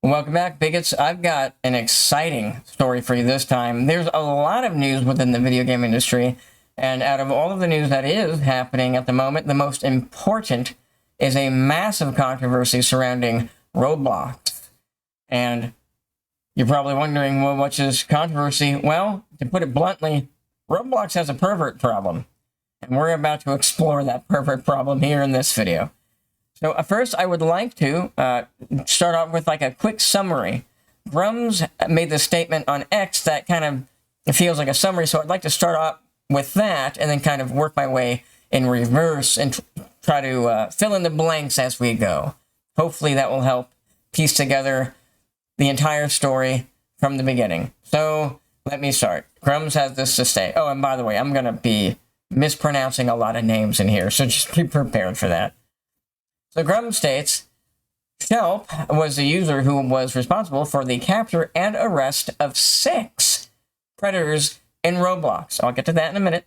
Welcome back, bigots. I've got an exciting story for you this time. There's a lot of news within the video game industry, and out of all of the news that is happening at the moment, the most important is a massive controversy surrounding Roblox. And you're probably wondering, well, what's this controversy? Well, to put it bluntly, Roblox has a pervert problem, and we're about to explore that pervert problem here in this video. So first, I would like to start off with like a quick summary. 𝐆𝐚𝐦𝐞𝐲 made this statement on X that kind of feels like a summary, so I'd like to start off with that and then kind of work my way in reverse and try to fill in the blanks as we go. Hopefully that will help piece together the entire story from the beginning. So let me start. 𝐆𝐚𝐲 has this to say. Oh, and by the way, I'm going to be mispronouncing a lot of names in here, so just be prepared for that. So 𝐆𝐚𝐲 states, Schelp was the user who was responsible for the capture and arrest of 6 predators in Roblox. I'll get to that in a minute.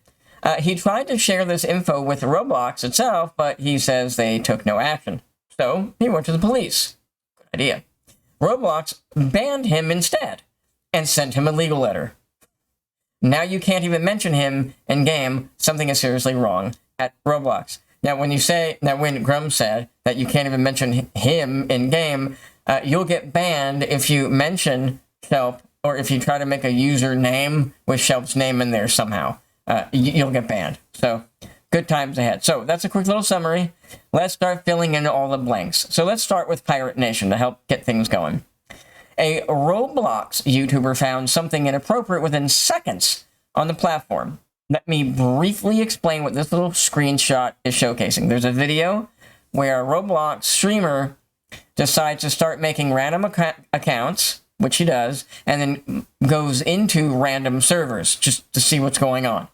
He tried to share this info with Roblox itself, but he says they took no action. So he went to the police. Good idea. Roblox banned him instead and sent him a legal letter. Now you can't even mention him in-game. Something is seriously wrong at Roblox. Now, when 𝐆𝐚𝐲𝐶 said that you can't even mention him in-game, you'll get banned if you mention Schelp, or if you try to make a username with Schelp's name in there somehow. You'll get banned. So, good times ahead. So, that's a quick little summary. Let's start filling in all the blanks. So, let's start with Pirate Nation to help get things going. A Roblox YouTuber found something inappropriate within seconds on the platform. Let me briefly explain what this little screenshot is showcasing. There's a video where a Roblox streamer decides to start making random accounts, which he does, and then goes into random servers just to see what's going on.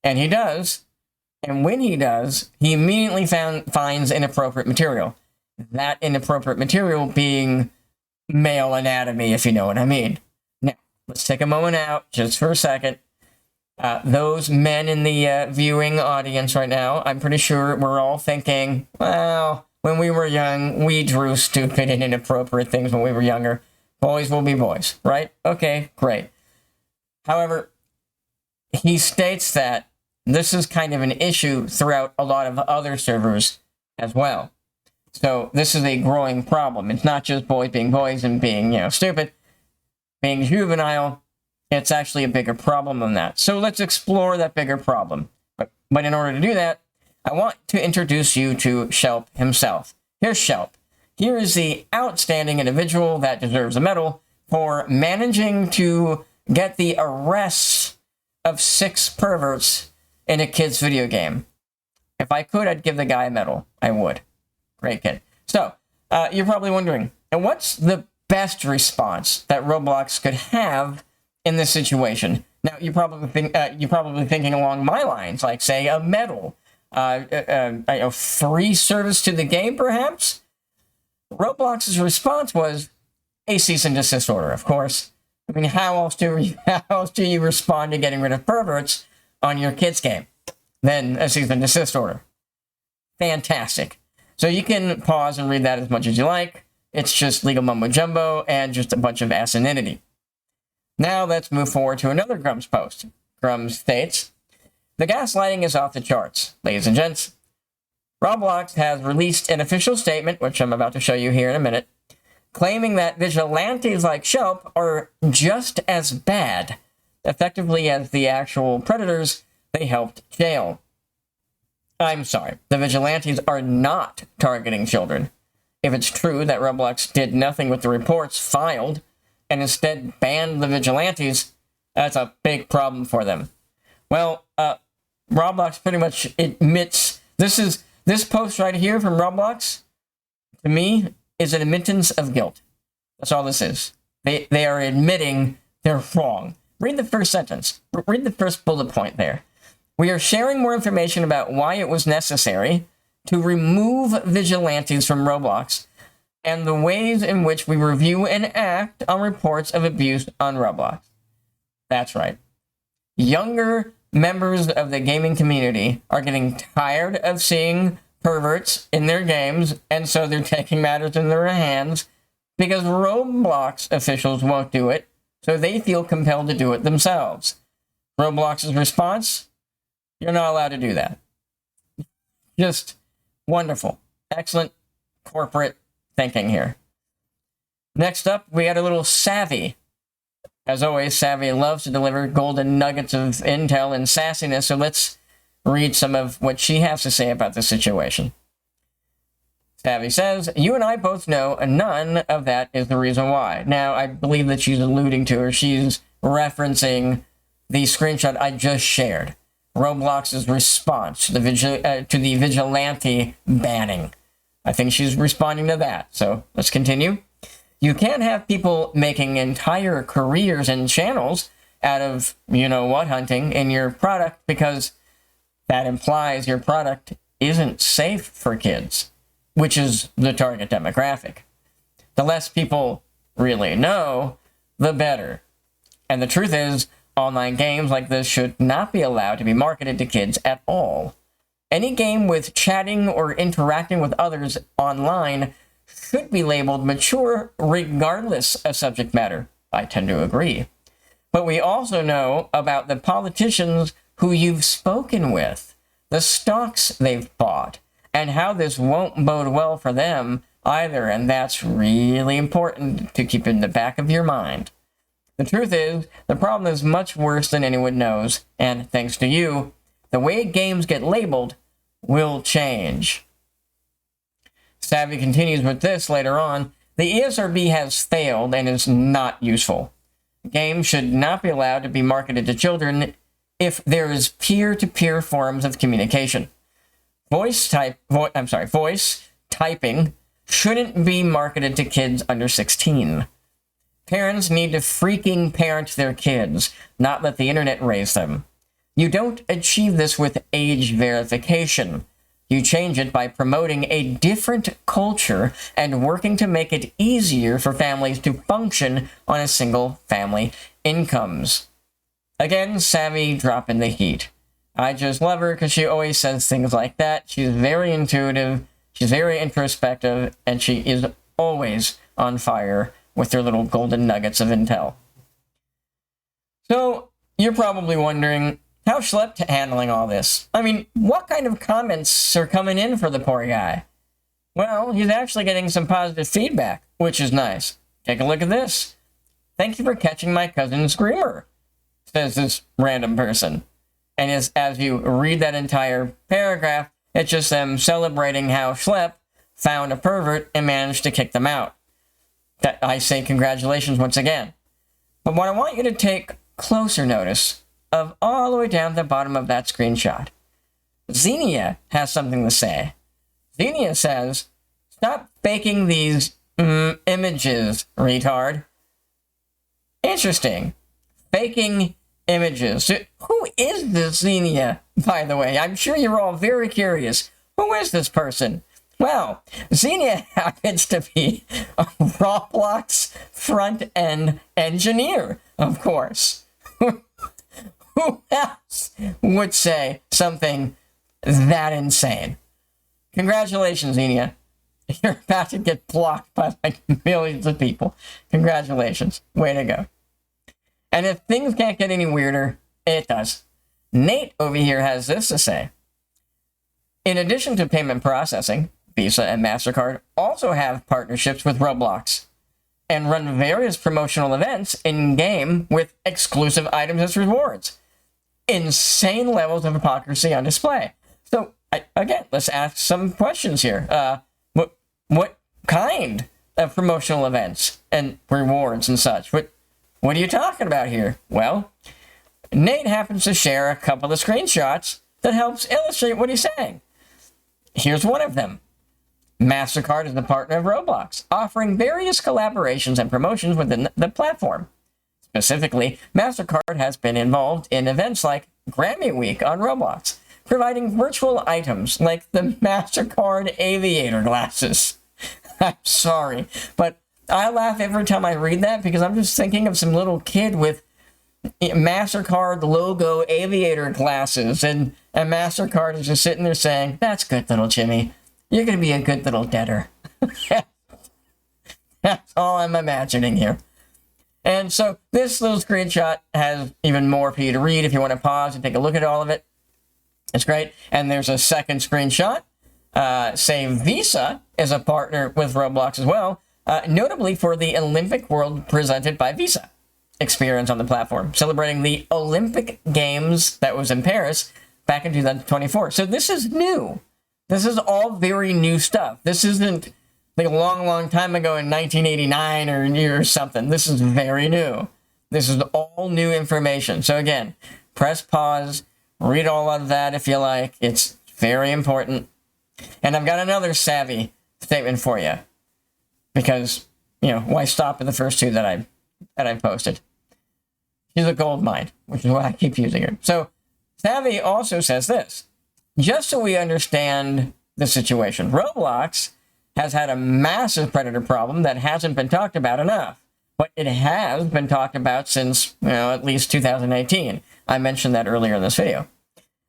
And he does, and when he does, he immediately finds inappropriate material. That inappropriate material being male anatomy, if you know what I mean. Now, let's take a moment out just for a second. Those men in the viewing audience right now, I'm pretty sure we're all thinking, well, when we were young, we drew stupid and inappropriate things when we were younger. Boys will be boys, right? Okay, great. However, he states that this is kind of an issue throughout a lot of other servers as well. So this is a growing problem. It's not just boys and being, stupid, being juvenile. It's actually a bigger problem than that. So let's explore that bigger problem. But in order to do that, I want to introduce you to Schelp himself. Here's Schelp. Here is the outstanding individual that deserves a medal for managing to get the arrests of 6 perverts in a kid's video game. If I could, I'd give the guy a medal. I would. Great kid. So, you're probably wondering, and what's the best response that Roblox could have in this situation? Now, you're probably thinking along my lines, like, say, a medal, a free service to the game, perhaps? Roblox's response was a cease and desist order, of course. I mean, how else do you respond to getting rid of perverts on your kid's game than a cease and desist order? Fantastic. So you can pause and read that as much as you like. It's just legal mumbo-jumbo and just a bunch of asininity. Now let's move forward to another 𝐆𝐚𝐲𝐶 post. 𝐆𝐚𝐲𝐶 states, the gaslighting is off the charts, ladies and gents. Roblox has released an official statement, which I'm about to show you here in a minute, claiming that vigilantes like Schelp are just as bad, effectively as the actual predators they helped jail. I'm sorry, the vigilantes are not targeting children. If it's true that Roblox did nothing with the reports filed and instead banned the vigilantes, that's a big problem for them. Well, Roblox pretty much admits, this post right here from Roblox, to me, is an admittance of guilt. That's all this is. They are admitting they're wrong. Read the first sentence. Read the first bullet point there. We are sharing more information about why it was necessary to remove vigilantes from Roblox and the ways in which we review and act on reports of abuse on Roblox. That's right. Younger members of the gaming community are getting tired of seeing perverts in their games, and so they're taking matters in their hands, because Roblox officials won't do it, so they feel compelled to do it themselves. Roblox's response? You're not allowed to do that. Just wonderful. Excellent corporate thinking here. Next up, we got a little Savvy. As always, Savvy loves to deliver golden nuggets of intel and sassiness, so let's read some of what she has to say about the situation. Savvy says, you and I both know none of that is the reason why. Now, I believe that she's alluding to, or she's referencing the screenshot I just shared. Roblox's response to the vigilante banning. I think she's responding to that, so let's continue. You can't have people making entire careers and channels out of you-know-what hunting in your product, because that implies your product isn't safe for kids, which is the target demographic. The less people really know, the better. And the truth is, online games like this should not be allowed to be marketed to kids at all. Any game with chatting or interacting with others online should be labeled mature regardless of subject matter. I tend to agree. But we also know about the politicians who you've spoken with, the stocks they've bought, and how this won't bode well for them either, and that's really important to keep in the back of your mind. The truth is, the problem is much worse than anyone knows, and thanks to you, the way games get labeled will change. Savvy continues with this later on. The ESRB has failed and is not useful. Games should not be allowed to be marketed to children if there is peer-to-peer forms of communication. Voice typing shouldn't be marketed to kids under 16. Parents need to freaking parent their kids, not let the internet raise them. You don't achieve this with age verification. You change it by promoting a different culture and working to make it easier for families to function on a single family incomes. Again, Savvy dropping the heat. I just love her because she always says things like that. She's very intuitive, she's very introspective, and she is always on fire with her little golden nuggets of intel. So, you're probably wondering, how's Schelp handling all this? I mean, what kind of comments are coming in for the poor guy? Well, he's actually getting some positive feedback, which is nice. Take a look at this. Thank you for catching my cousin's screamer, says this random person. And as you read that entire paragraph, it's just them celebrating how Schelp found a pervert and managed to kick them out. I say congratulations once again. But what I want you to take closer notice of all the way down to the bottom of that screenshot. 𝐆𝐚𝐽𝐴 has something to say. 𝐆𝐚𝐽𝐴 says, stop faking these images, retard. Interesting. Faking images. Who is this 𝐆𝐚𝐽𝐴, by the way? I'm sure you're all very curious. Who is this person? Well, 𝐆𝐚𝐽𝐴 happens to be a Roblox front-end engineer, of course. Who else would say something that insane? Congratulations, 𝐆𝐚𝐽𝐴. You're about to get blocked by like millions of people. Congratulations. Way to go. And if things can't get any weirder, it does. Nate over here has this to say. In addition to payment processing, Visa and MasterCard also have partnerships with Roblox and run various promotional events in-game with exclusive items as rewards. Insane levels of hypocrisy on display. So, again, let's ask some questions here. What kind of promotional events and rewards and such? What are you talking about here? Well, Nate happens to share a couple of screenshots that helps illustrate what he's saying. Here's one of them. MasterCard is the partner of Roblox, offering various collaborations and promotions within the platform. Specifically, MasterCard has been involved in events like Grammy Week on Roblox, providing virtual items like the MasterCard aviator glasses. I'm sorry, but I laugh every time I read that because I'm just thinking of some little kid with MasterCard logo aviator glasses, and MasterCard is just sitting there saying, that's good, little Jimmy. You're going to be a good little debtor. That's all I'm imagining here. And so this little screenshot has even more for you to read if you want to pause and take a look at all of it. It's great. And there's a second screenshot. Say Visa is a partner with Roblox as well, notably for the Olympic World presented by Visa experience on the platform, celebrating the Olympic Games that was in Paris back in 2024. So this is new. This is all very new stuff. This isn't like a long, long time ago in 1989 or something. This is very new. This is all new information. So again, press pause, read all of that if you like. It's very important. And I've got another savvy statement for you, because, you know, why stop at the first two that I posted? She's a gold mine, which is why I keep using her. So Savvy also says this: just so we understand the situation, Roblox has had a massive predator problem that hasn't been talked about enough, but it has been talked about since, you know, at least 2018. I mentioned that earlier in this video.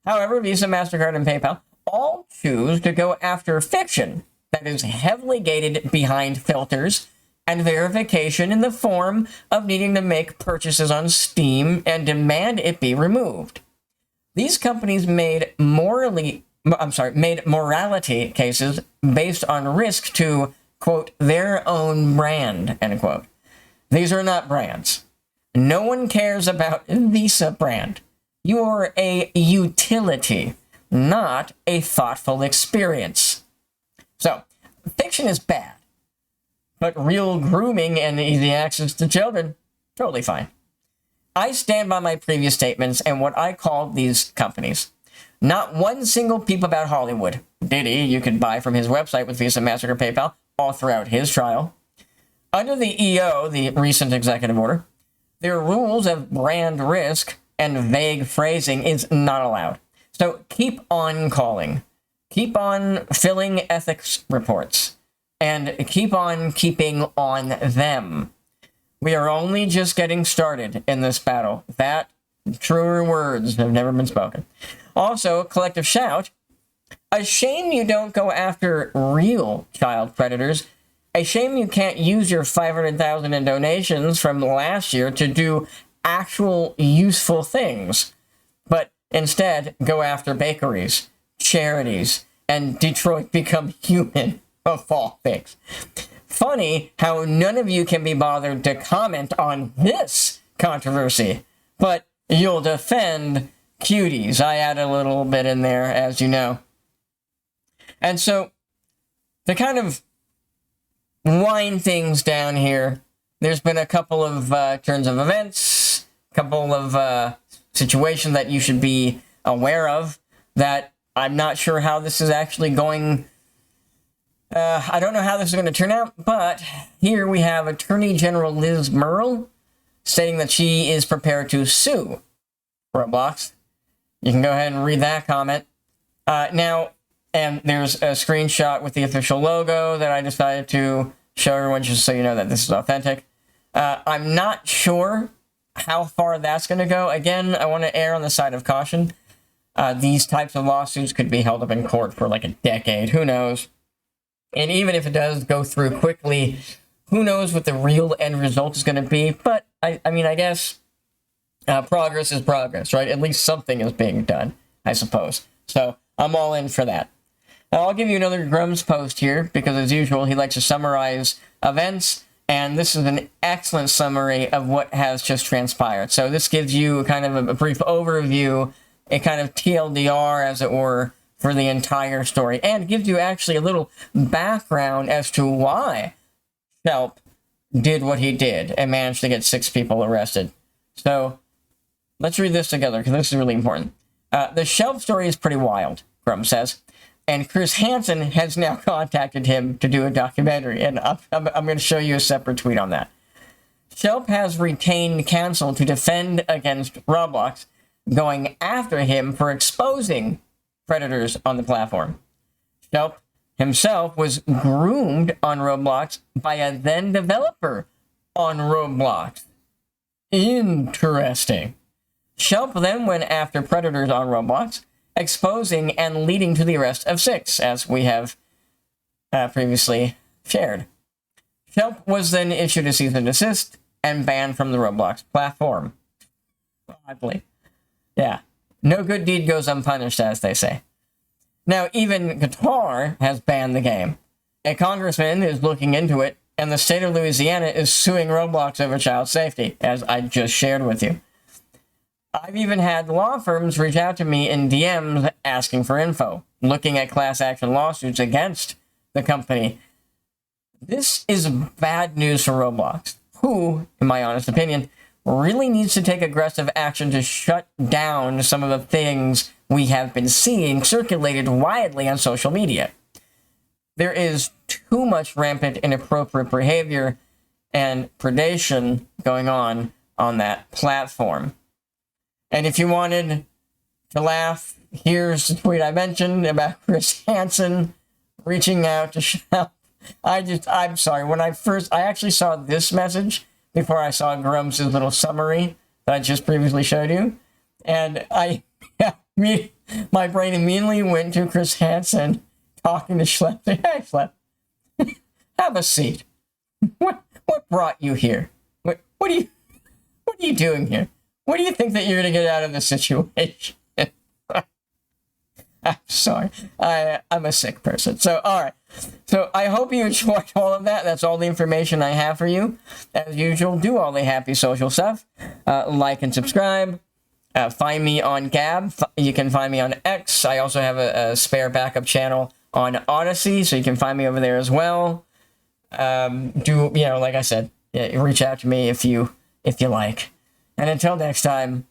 However, Visa, MasterCard, and PayPal all choose to go after fiction that is heavily gated behind filters and verification in the form of needing to make purchases on Steam and demand it be removed. These companies made morality cases based on risk to, quote, their own brand, end quote. These are not brands. No one cares about Visa brand. You are a utility, not a thoughtful experience. So, fiction is bad, but real grooming and easy access to children, totally fine. I stand by my previous statements and what I called these companies. Not one single peep about Hollywood. Diddy, you could buy from his website with Visa, MasterCard, PayPal, all throughout his trial. Under the EO, the recent executive order, their rules of brand risk and vague phrasing is not allowed. So keep on calling. Keep on filling ethics reports. And keep on keeping on them. We are only just getting started in this battle. That, truer words have never been spoken. Also, collective shout, a shame you don't go after real child predators. A shame you can't use your $500,000 in donations from last year to do actual useful things, but instead go after bakeries, charities, and Detroit Become Human, of all things. Funny how none of you can be bothered to comment on this controversy, but you'll defend cuties. I add a little bit in there, as you know. And so, to kind of wind things down here, there's been a couple of turns of events, a couple of situations that you should be aware of that I'm not sure how this is actually going. I don't know how this is going to turn out, but here we have Attorney General Liz Murrill stating that she is prepared to sue Roblox. You can go ahead and read that comment. Now, and there's a screenshot with the official logo that I decided to show everyone just so you know that this is authentic. I'm not sure how far that's going to go. Again, I want to err on the side of caution. These types of lawsuits could be held up in court for like a decade. Who knows? And even if it does go through quickly, who knows what the real end result is going to be. But, I mean, I guess progress is progress, right? At least something is being done, I suppose. So I'm all in for that. Now, I'll give you another Grum's post here, because as usual, he likes to summarize events. And this is an excellent summary of what has just transpired. So this gives you kind of a brief overview, a kind of TLDR, as it were, for the entire story, and gives you actually a little background as to why Schelp did what he did and managed to get 6 people arrested. So let's read this together, because this is really important. The Schelp story is pretty wild, Grum says, and Chris Hansen has now contacted him to do a documentary, and I'm going to show you a separate tweet on that. Schelp has retained counsel to defend against Roblox, going after him for exposing predators on the platform. Schelp himself was groomed on Roblox by a then developer on Roblox. Interesting. Schelp then went after predators on Roblox, exposing and leading to the arrest of 6, as we have previously shared. Schelp was then issued a cease and desist and banned from the Roblox platform. Oddly. Yeah. No good deed goes unpunished, as they say. Now, even Qatar has banned the game. A congressman is looking into it, and the state of Louisiana is suing Roblox over child safety, as I just shared with you. I've even had law firms reach out to me in DMs asking for info, looking at class action lawsuits against the company. This is bad news for Roblox, who, in my honest opinion, really needs to take aggressive action to shut down some of the things we have been seeing circulated widely on social media. There is too much rampant inappropriate behavior and predation going on that platform. And if you wanted to laugh, here's the tweet I mentioned about Chris Hansen reaching out to Schelp. I'm sorry, I actually saw this message before I saw Grumps' little summary that I just previously showed you. And my brain immediately went to Chris Hansen talking to Schelp. Hey, Schelp, have a seat. What brought you here? What are you doing here? What do you think that you're going to get out of this situation? I'm sorry. I'm a sick person. So, all right. So, I hope you enjoyed all of that. That's all the information I have for you. As usual, do all the happy social stuff. Like and subscribe. Find me on Gab. You can find me on X. I also have a spare backup channel on Odyssey, so you can find me over there as well. Like I said, reach out to me if you like. And until next time,